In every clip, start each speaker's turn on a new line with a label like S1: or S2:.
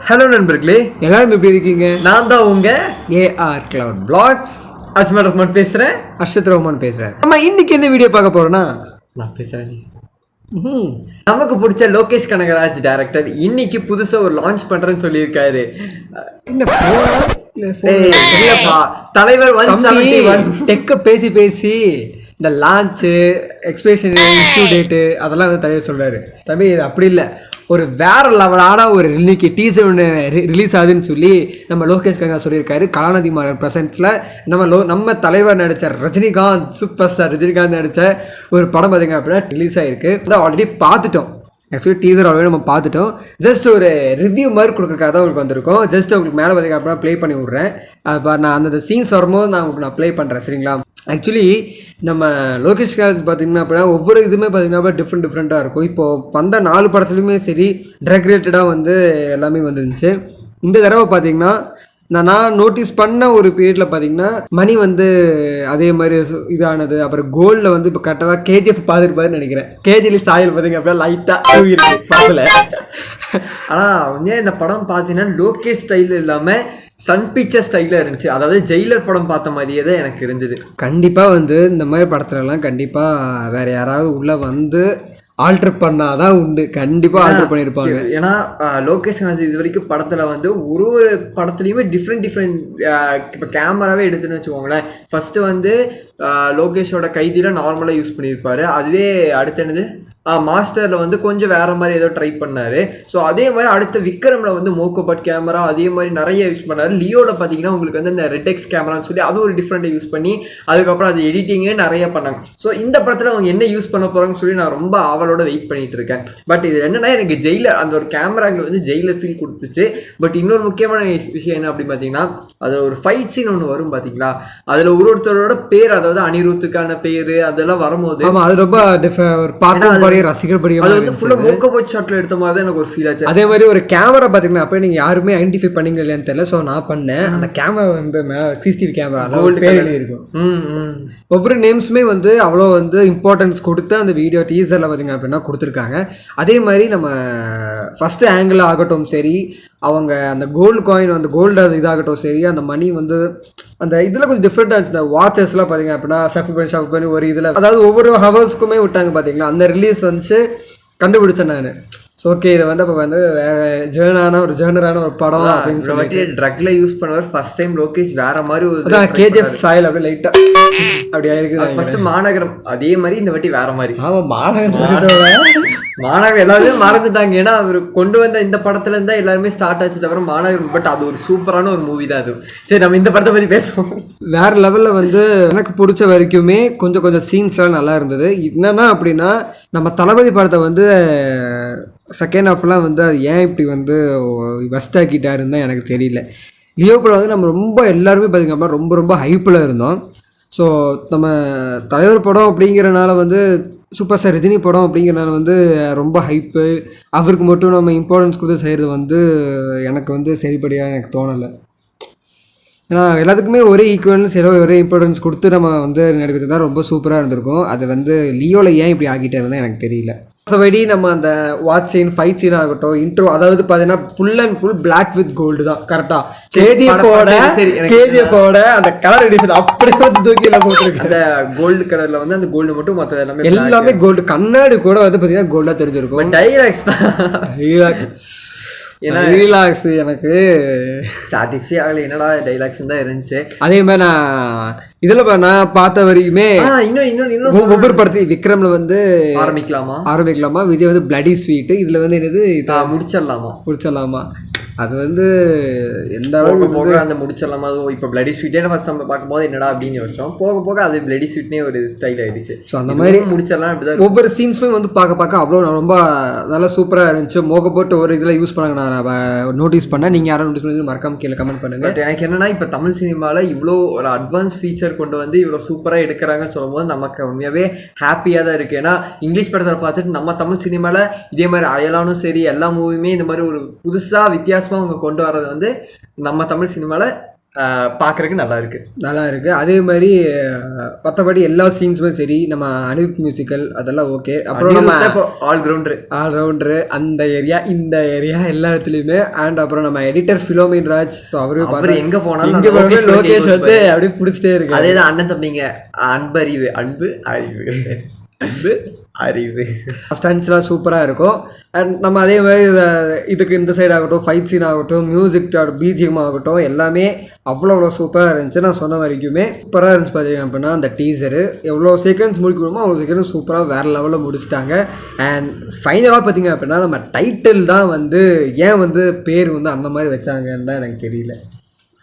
S1: Hello நண்பர்களே,
S2: எல்லாரும் எப்படி இருக்கீங்க?
S1: நான் தான் உங்க
S2: AR Cloud Vlogs
S1: Ajmal Rahman பேசுறேன்.
S2: அர்ஷத் ரோமான் பேசுறேன். நம்ம இன்னைக்கு என்ன வீடியோ பார்க்க போறோம்னா,
S1: நான் பேசுறேன். நமக்கு பிடிச்ச லோகேஷ் கனகராஜ் டைரக்டர் இன்னைக்கு புதுசா ஒரு லான்ச் பண்றேன்னு சொல்லியிருக்காரு.
S2: என்ன
S1: இல்லப்பா, தலைவர் 171
S2: டெக்க பேசி பேசி இந்த லான்ச்சு எக்ஸ்பிரஷன் இஷ்யூ டேட்டு அதெல்லாம் வந்து தலைவர் சொல்றாரு. தம்பி இது அப்படி இல்லை, ஒரு வேற லெவலான ஒரு இன்னைக்கு டீசர் ஒன்று ரிலீஸ் ஆகுதுன்னு சொல்லி நம்ம லோகேஷ் கனகராஜ் சொல்லியிருக்காரு. கலாநிதி மாறன் ப்ரெசன்ஸில் நம்ம தலைவர் நடித்த ரஜினிகாந்த், சூப்பர் ஸ்டார் ரஜினிகாந்த் நடித்த ஒரு படம் பார்த்தீங்க அப்படின்னா ரிலீஸ் ஆகிருக்கு. அதை ஆல்ரெடி பார்த்துட்டோம். ஆக்சுவலி டீசர் ஆல்ரெடி நம்ம பார்த்துட்டோம். ஜஸ்ட் ஒரு ரிவ்யூ மாதிரி கொடுக்குறக்காக தான் உங்களுக்கு வந்திருக்கோம். ஜஸ்ட் உங்களுக்கு மேலே பார்த்தீங்க அப்படின்னா ப்ளே பண்ணி விட்றேன். அது நான் அந்த சீன்ஸ் வரும்போது நான் உங்களுக்கு நான் ப்ளே பண்ணுறேன், சரிங்களா? ஆக்சுவலி நம்ம லோகேஷ் கனகராஜ் பார்த்தீங்கன்னா அப்படின்னா ஒவ்வொரு இதுவுமே பார்த்தீங்கன்னா டிஃப்ரெண்ட்டாக இருக்கும். இப்போது வந்த 4 படத்துலையுமே சரி ட்ரக் ரிலேட்டடாக வந்து எல்லாமே வந்துருந்துச்சு. இந்த தடவை பார்த்தீங்கன்னா நான் நோட்டீஸ் பண்ண ஒரு பீரியடில் பார்த்தீங்கன்னா மணி வந்து அதே மாதிரி இதானது. அப்புறம் கோல்டில் வந்து இப்போ கரெக்டாக KGF பார்த்துருப்பாருன்னு நினைக்கிறேன். கேஜிலி சாயல் பார்த்தீங்க அப்படின்னா லைட்டாக இருக்கு படத்தில்.
S1: ஆனால் உண்மையாக இந்த படம் பார்த்தீங்கன்னா லோகேஷ் ஸ்டைல் இல்லாமல் சன் பிக்சர் ஸ்டைலில் இருந்துச்சு. அதாவது ஜெயிலர் படம் பார்த்த மாதிரியே தான் எனக்கு இருந்தது.
S2: கண்டிப்பாக வந்து இந்த மாதிரி படத்துலலாம் கண்டிப்பாக வேறு யாராவது உள்ளே வந்து ஆல்டர் பண்ணாதான் உண்டு. கண்டிப்பாக ஆல்டர் பண்ணியிருப்பாங்க.
S1: ஏன்னா லோகேஷ் கனகராஜ் இது வரைக்கும் படத்தில் வந்து ஒரு படத்துலையுமே டிஃப்ரெண்ட் இப்போ கேமராவே எடுத்துன்னு வச்சுக்கோங்களேன். ஃபஸ்ட்டு வந்து லோகேஷோட கைதியில் நார்மலாக யூஸ் பண்ணியிருப்பாரு. அதுவே அடுத்து என்னது மாஸ்டரில் வந்து கொஞ்சம் வேறு மாதிரி ஏதோ ட்ரை பண்ணார். ஸோ அதே மாதிரி அடுத்த விக்ரமில் வந்து மோகோபட் கேமரா அதே மாதிரி நிறைய யூஸ் பண்ணார். லியோவில் பார்த்தீங்கன்னா உங்களுக்கு வந்து இந்த ரெட்எக்ஸ் கேமரான்னு சொல்லி அது ஒரு டிஃப்ரெண்ட்டாக யூஸ் பண்ணி அதுக்கப்புறம் அது எடிட்டிங்கே நிறைய பண்ணாங்க. ஸோ இந்த படத்தில் அவங்க என்ன யூஸ் பண்ண போகிறாங்கன்னு சொல்லி நான் ரொம்ப ஆவலோட வெயிட் பண்ணிட்டு இருக்கேன். பட் இது என்னன்னா எனக்கு ஜெயிலர் அந்த ஒரு கேமராங்க வந்து ஜெயிலர் ஃபீல் கொடுத்துச்சு. பட் இன்னொரு முக்கியமான விஷயம் என்ன அப்படின்னு பார்த்தீங்கன்னா அதில் ஒரு ஃபைட் சீன் ஒன்று வரும் பார்த்தீங்களா, அதில் ஒருத்தரோட பேர், அதாவது அனிருத்துக்கான பேர் அதெல்லாம் வரும்போது
S2: அது ரொம்ப ஒரு ரசிகர்
S1: எடுத்த மாதிரி எனக்கு ஒரு ஃபீல் ஆச்சு.
S2: அதே மாதிரி ஒரு கேமரா பாத்தீங்கன்னா அப்ப நீங்க யாருமே ஐடென்டிஃபை பண்ணீங்க இல்லையான்னு தெரியல. ஸோ நான் பண்ணேன். அந்த கேமரா வந்து CCTV கேமரா இருக்கும். ஒவ்வொரு நேம்ஸுமே வந்து அவ்வளோ வந்து இம்பார்ட்டன்ஸ் கொடுத்து அந்த வீடியோ டீசரில் பார்த்தீங்க அப்படின்னா கொடுத்துருக்காங்க. அதே மாதிரி நம்ம ஃபஸ்ட்டு ஆங்கிள் ஆகட்டும் சரி, அவங்க அந்த கோல்டு காயின் அந்த கோல்டு இதாகட்டும் சரி, அந்த மணி வந்து அந்த இதில் கொஞ்சம் டிஃப்ரெண்ட்டாக இருந்துச்சு. இந்த வாட்சஸ்லாம் பார்த்தீங்க அப்படின்னா ஷஃப் பண்ணி ஒரு இதில் அதாவது ஒவ்வொரு ஹவர்ஸ்க்குமே விட்டாங்க பார்த்தீங்களா. அந்த ரிலீஸ் வந்து கண்டுபிடிச்சேன் நான். ஸோ ஓகே, இதை வந்து அப்போ வந்து வேற ஜேர்னரான ஒரு படம் அப்படின்னு சொல்லிட்டு
S1: ட்ரக்ல யூஸ் பண்ணுவார். ஃபர்ஸ்ட் டைம் லோகேஷ் வேற மாதிரி ஒரு
S2: KGF சாயல் அப்படியே லைட்டா அப்படி ஆயிருக்கு.
S1: ஃபர்ஸ்ட் மாநகரம் அதே மாதிரி இந்த வாட்டி வேற மாதிரி.
S2: ஆமாம்,
S1: மாநகரம் எல்லாருமே மறந்துட்டாங்க. ஏன்னா அவர் கொண்டு வந்த இந்த படத்துல இருந்தா எல்லாருமே ஸ்டார்ட் ஆச்சு தவிர மாநகரம். பட் அது ஒரு சூப்பரான ஒரு மூவி தான் அது. சரி, நம்ம இந்த படத்தை பத்தி பேசுவோம்.
S2: வேற லெவல்ல வந்து எனக்கு பிடிச்ச வரைக்குமே கொஞ்சம் சீன்ஸ் எல்லாம் நல்லா இருந்தது. என்னன்னா அப்படின்னா நம்ம தளபதி படத்தை வந்து செகண்ட் ஹாஃப்லாம் வந்து அது ஏன் இப்படி வந்து வெஸ்ட் ஆக்கிட்டாருன்னு தான் எனக்கு தெரியல. லியோ படம் வந்து நம்ம ரொம்ப எல்லாருமே பார்த்திங்க அப்படின்னா ரொம்ப ஹைப்பில் இருந்தோம். ஸோ நம்ம தலைவர் படம் அப்படிங்கிறனால வந்து சூப்பர் ஸ்டார் ரஜினி படம் அப்படிங்கிறனால வந்து ரொம்ப ஹைப்பு, அவருக்கு மட்டும் நம்ம இம்பார்ட்டன்ஸ் கொடுத்து செய்கிறது வந்து எனக்கு வந்து சரிப்படியாக எனக்கு தோணலை. ஏன்னா எல்லாத்துக்குமே ஒரே ஈக்குவல்ஸ் ஒரே இம்பார்ட்டன்ஸ் கொடுத்து நம்ம வந்து நடிக்கிறது தான் ரொம்ப சூப்பராக இருந்திருக்கும். அது வந்து லியோவில் ஏன் இப்படி ஆக்கிட்டாருன்னு எனக்கு தெரியல. மற்றபடி நம்ம அந்த வாட்ச் சீன், ஃபைட் சீன் ஆகட்டும், இன்ட்ரோ, அதாவது பார்த்தீங்கன்னா full and full black with gold தான். கரெக்டாக KGF-ஓட அந்த கலர் எடிஷன் அப்படியே வந்து தூக்கில போட்டுருக்கு.
S1: அந்த கோல்டு கலரில் வந்து அந்த கோல்டு மட்டும் மற்ற
S2: எல்லாமே கோல்டு. கண்ணாடி கூட வந்து பார்த்தீங்கன்னா கோல்டாக தெரிஞ்சிருக்கும்.
S1: டைலாக்ஸ் தான்
S2: ரிலாக்ஸ் எனக்கு
S1: சாட்டிஸ்ஃபை ஆகலை. என்னடா டைலாக்ஸ் தான் இருந்துச்சு.
S2: அதே மாதிரி நான் இதில் நான் பார்த்த வரைக்குமே இன்னும் ஒவ்வொரு படத்தையும் விக்ரம்ல வந்து ஆரம்பிக்கலாமா, விஜய் வந்து பிளடி ஸ்வீட்டு, இதுல வந்து என்னது முடிச்சிடலாமா அது வந்து எந்த அளவுக்கு
S1: போக அந்த முடிச்சிடலாமா. இப்போ பிளடி ஸ்வீட்டே ஃபர்ஸ்ட் நம்ம பார்க்கும்போது என்னடா அப்படின்னு யோசிச்சோம். போக அது பிளடி ஸ்வீட்னே ஒரு ஸ்டைல் ஆயிடுச்சு. ஸோ அந்த மாதிரி
S2: முடிச்சிடலாம். அப்படிதான் ஒவ்வொரு சீன்ஸுமே வந்து பார்க்க அவ்வளோ ரொம்ப நல்லா சூப்பராக இருந்துச்சு. மோக போட்டு ஒரு இதில் யூஸ் பண்ணாங்க, நான் நோட்டீஸ் பண்ணேன். நீங்கள் யாரும் நோட்டீஸ் பண்ணி மறக்காம கீழே கமெண்ட் பண்ணுங்க.
S1: பட் எனக்கு என்னன்னா இப்போ தமிழ் சினிமாவில் இவ்வளோ ஒரு அட்வான்ஸ் ஃபீச்சர் கொண்டு வந்து இவ்வளோ சூப்பராக எடுக்கிறாங்கன்னு சொல்லும்போது நமக்கு உண்மையாகவே ஹாப்பியாக தான் இருக்குது. ஏன்னா இங்கிலீஷ் படத்தை பார்த்துட்டு நம்ம தமிழ் சினிமாவில் இதே மாதிரி அயலானும் சரி எல்லா மூவியுமே இந்த மாதிரி ஒரு புதுசாக வித்தியாசமாக அவங்க கொண்டு வர்றது வந்து நம்ம தமிழ் சினிமாவில் பார்க்குறதுக்கு நல்லா இருக்குது.
S2: அதே மாதிரி மற்றபடி எல்லா சீன்ஸுமே சரி, நம்ம அனிருத் மியூசிக்கல் அதெல்லாம் ஓகே. அப்புறம் நம்ம ஆல்ரவுண்டரு அந்த ஏரியா இந்த ஏரியா எல்லா இடத்துலையுமே. அண்ட் அப்புறம் நம்ம எடிட்டர் ஃபிலோமின் ராஜ், ஸோ அவரு எங்கே போனாலும் லோகேஷ் வந்து அப்படியே பிடிச்சிட்டே இருக்கு.
S1: அதே தான் அண்ணன் தம்பிங்க, அன்பறிவு அன்பு அறிவு
S2: ஸ்டன்ஸ்லாம் சூப்பராக இருக்கும். அண்ட் நம்ம அதே மாதிரி இதுக்கு இந்த சைடு ஆகட்டும், ஃபைட் சீன் ஆகட்டும், மியூசிக் பிஜிஎம் ஆகட்டும், எல்லாமே அவ்வளோ சூப்பராக இருந்துச்சு. நான் சொன்ன வரைக்குமே சூப்பராக இருந்துச்சு. பார்த்தீங்க அப்படின்னா அந்த டீசரு எவ்வளோ சீக்கிரம்ஸ் முடிக்கணுமோ அவ்வளோ சீக்கிரம் சூப்பராக வேறு லெவலில் முடிச்சிட்டாங்க. அண்ட் ஃபைனலாக பார்த்தீங்க அப்படின்னா நம்ம டைட்டில் தான் வந்து ஏன் வந்து பேர் வந்து அந்த மாதிரி வச்சாங்கன்னு தான் எனக்கு தெரியல.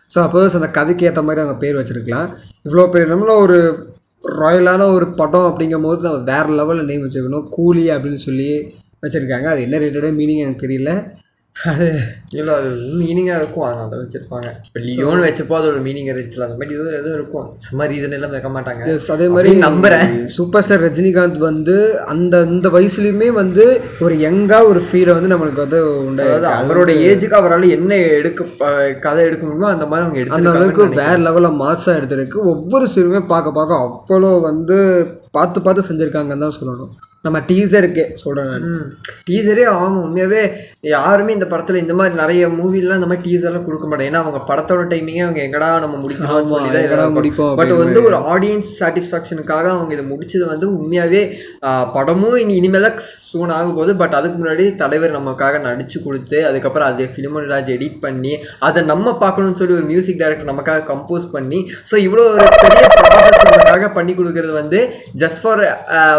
S2: ஸோ அப்போது அந்த கதைக்கு ஏற்ற மாதிரி அவங்க பேர் வச்சுருக்கலாம். இவ்வளோ பேர் நம்மள ஒரு ராயலான ஒரு படம் அப்படிங்கும் போது நம்ம வேறு லெவலில் நேம் வச்சுருக்கணும். கூலி அப்படின்னு சொல்லி வச்சுருக்காங்க. அது என்ன ரிலேட்டடாக மீனிங் எனக்கு தெரியல. அது
S1: இல்லை, அது மீனிங்காக இருக்கும், அதனால அதை வச்சுருப்பாங்க. இப்போ லியோன்னு வச்சப்போ அதோட மீனிங் இருந்துச்சுல, அந்த மாதிரி எதுவும் இருக்கும். சும்மா ரீசன் எல்லாம் வைக்க மாட்டாங்க.
S2: அதே மாதிரி நம்புகிறேன் சூப்பர் ஸ்டார் ரஜினிகாந்த் வந்து இந்த வயசுலையுமே வந்து ஒரு யங்காக ஒரு ஃபீலை வந்து நம்மளுக்கு வந்து உண்டாது.
S1: அவரோட ஏஜுக்கு அவரால் என்ன கதை எடுக்க முடியுமோ அந்த மாதிரி அவங்க
S2: அந்த அளவுக்கு வேறு லெவலில் மாசாக எடுத்துருக்கு. ஒவ்வொரு சீனுமே பார்க்க அவ்வளோ வந்து பார்த்து செஞ்சுருக்காங்கன்னு தான் சொல்லணும். நம்ம டீசருக்கே சொல்கிறேன்,
S1: டீசரே அவங்க உண்மையாகவே யாருமே இந்த படத்தில் இந்த மாதிரி நிறைய மூவிலாம் இந்த மாதிரி டீசர்லாம் கொடுக்க மாட்டாங்க. ஏன்னா அவங்க படத்தோட டைமிங்கே அவங்க எங்கடா நம்ம முடிப்போம். பட் வந்து ஒரு ஆடியன்ஸ் சாட்டிஸ்ஃபேக்ஷனுக்காக அவங்க இதை முடிச்சது வந்து உண்மையாகவே படமும் இனிமேல் தான் சூன் ஆகும் போது. பட் அதுக்கு முன்னாடி தலைவர் நமக்காக நடிச்சு கொடுத்து அதுக்கப்புறம் அதை ஃபிலிமோன் ராஜ் எடிட் பண்ணி அதை நம்ம பார்க்கணும்னு சொல்லி ஒரு மியூசிக் டைரக்டர் நமக்காக கம்போஸ் பண்ணி, ஸோ இவ்வளோ ஒரு பெரிய ப்ராசஸ் நமக்காக பண்ணி கொடுக்குறது வந்து ஜஸ்ட் ஃபார்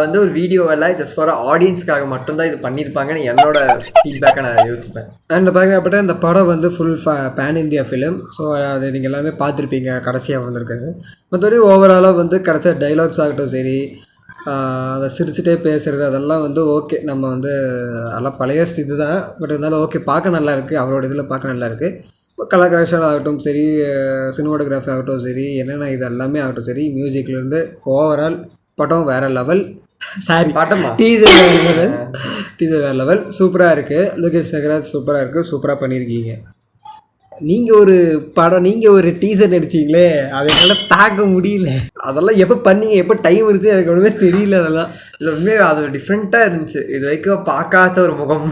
S1: வந்து ஒரு வீடியோவில் ஜஸ்ட் ஃபார் ஆடியன்ஸ்க்காக மட்டும்தான் இது பண்ணியிருப்பாங்கன்னு என்னோட ஃபீட்பேக்கை நான் யோசிப்பேன்.
S2: அண்ட் பார்க்கப்பட்ட இந்த படம் வந்து full pan India film. So அது நீங்கள் எல்லாமே பார்த்துருப்பீங்க கடைசியாக வந்திருக்காது. மற்றபடி ஓவராலாக வந்து கடைசியாக டைலாக்ஸ் ஆகட்டும் சரி, அதை சிரிச்சுட்டே பேசுகிறது அதெல்லாம் வந்து ஓகே. நம்ம வந்து அதெல்லாம் பழைய இது தான், பட் இருந்தாலும் ஓகே, பார்க்க நல்லா இருக்குது. அவரோட இதில் பார்க்க நல்லா இருக்குது. கலர் கரெக்ஷன் ஆகட்டும் சரி, சினிமாட்டோகிராஃபி ஆகட்டும் சரி, என்னென்ன இது எல்லாமே ஆகட்டும் சரி, மியூசிக்லேருந்து ஓவரால் படம் வேறு லெவல். சாரி
S1: படமா
S2: டீசர் வேறு லெவல் சூப்பராக இருக்குது. லோகேஷ் சகராஜ் சூப்பராக இருக்குது, சூப்பராக பண்ணியிருக்கீங்க. நீங்கள் ஒரு டீசர் நடிச்சிங்களே, அதை என்னால் தாக்க முடியல. அதெல்லாம் எப்போ பண்ணீங்க, எப்போ டைம் இருந்துச்சு எனக்கு ஒன்றுமே தெரியல. அதெல்லாம்
S1: இல்லை உண்மையாக அது டிஃப்ரெண்ட்டாக இருந்துச்சு. இது வரைக்கும் பார்க்காத ஒரு முகம்.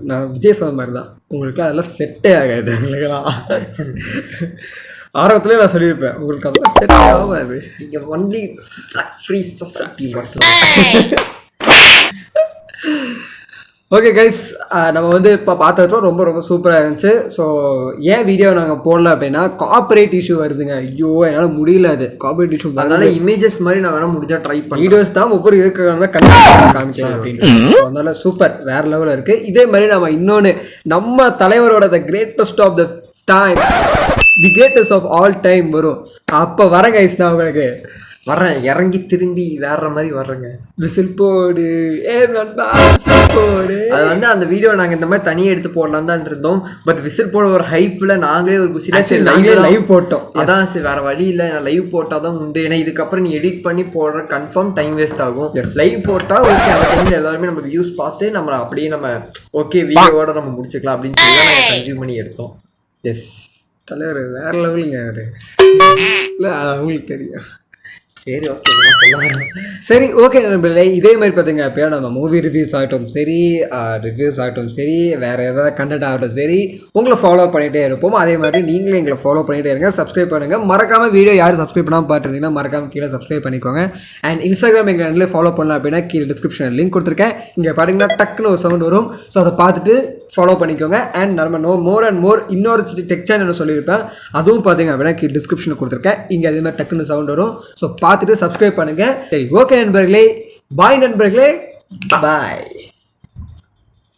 S2: நான் விஜய் சொன்ன மாதிரி தான், உங்களுக்கு அதெல்லாம் செட்டே ஆகாது. உங்களுக்கெல்லாம் ஆரம்பத்துலேயே நான் சொல்லியிருப்பேன், உங்களுக்கு அதெல்லாம் செட் ஆகாது.
S1: நீங்கள் ஒன்லி ஃப்ரீ சொசைட்டி மட்டும்.
S2: ஓகே கைஸ், நம்ம வந்து இப்போ பார்த்துட்டோம், ரொம்ப சூப்பராக இருந்துச்சு. ஸோ ஏன் வீடியோ நாங்கள் போடல அப்படின்னா காப்பிரைட் இஷ்யூ வருதுங்க. ஐயோ என்னால் முடியல, அது காப்பிரைட் இஷ்யூ.
S1: அதனால இமேஜஸ் மாதிரி நான் வேணால் முடிஞ்சால் ட்ரை பண்ணி
S2: வீடியோஸ் தான் ஒவ்வொரு இருக்கிறவங்க கண்டிப்பாக காமிக்கலாம் அப்படின்னு. அதனால சூப்பர் வேறு லெவலில் இருக்குது. இதே மாதிரி நம்ம இன்னொன்று நம்ம தலைவரோட the greatest of the time, the greatest of all time வரும். அப்போ வரேன் கைஸ், நான் உங்களுக்கு
S1: வரேன், இறங்கி திரும்பி வேற மாதிரி வர்றேங்க.
S2: விசில் போடு போடு.
S1: அது வந்து அந்த வீடியோ நாங்கள் இந்த மாதிரி தனியாக எடுத்து போடலாம் தான் இருந்தோம். பட் விசில் போட ஒரு ஹைப்பில் நாங்களே ஒரு குசில
S2: லைவ் போட்டோம்.
S1: அதான் சரி, வேற வழி இல்லை, நான் லைவ் போட்டால் தான் உண்டு. ஏன்னா இதுக்கப்புறம் நீ எடிட் பண்ணி போடுற கன்ஃபார்ம் டைம் வேஸ்ட் ஆகும். லைவ் போட்டால் ஓகே, அந்த டைமில் எல்லாருமே நம்ம வியூஸ் பார்த்து நம்ம அப்படியே நம்ம ஓகே வீடியோவோட நம்ம முடிச்சுக்கலாம் அப்படின்னு சொல்லி தான் நாங்கள் கன்சியூம் பண்ணி எடுத்தோம்.
S2: எஸ், தலைவர் வேற லெவலுங்க அவரு. இல்லை அவங்களுக்கு தெரியும்.
S1: சரி ஓகே,
S2: சரி ஓகே நண்பர்களே, இதே மாதிரி பார்த்தீங்க அப்படின்னா நம்ம மூவி ரிவ்யூஸ் ஆகட்டும் சரி, வேறு ஏதாவது கண்டென்ட் ஆகட்டும் சரி, உங்களை ஃபாலோ பண்ணிகிட்டே இருப்போம். அதே மாதிரி நீங்களும் எங்களை ஃபாலோ பண்ணிகிட்டே இருங்க, சப்ஸ்கிரைப் பண்ணுங்கள். மறக்காமல் வீடியோ யாரும் சப்ஸ்கிரைப் பண்ணாமல் பார்த்துருந்தீங்கன்னா மறக்காமல் கீழே சப்ஸ்கிரைப் பண்ணிக்கோங்க. அண்ட் இன்ஸ்டாகிராம் எங்கள் ரெண்டில் ஃபாலோ பண்ணலாம் அப்படின்னா கீழே டிஸ்கிரிப்ஷனில் லிங்க் கொடுத்துருக்கேன். இங்கே பார்த்தீங்கன்னா டக்குன்னு ஒரு சவுண்ட் வரும், ஸோ அதை பார்த்துட்டு ஃபாலோ பண்ணிக்கோங்க. அண்ட் நம்ம மோர் அண்ட் மோர் இன்னொரு டெக் சேனல் சொல்லியிருப்பேன், அதுவும் பார்த்தீங்க அப்படின்னா கீழே டிஸ்கிரிப்ஷனில் கொடுத்துருக்கேன். இங்கே அதே மாதிரி டக்குன்னு சவுண்ட் வரும், ஸோ பார்த்துட்டு சப்ஸ்கிரைப் பண்ணுங்கள். சரி ஓகே நண்பர்களே, பாய் நண்பர்களே, பாய்.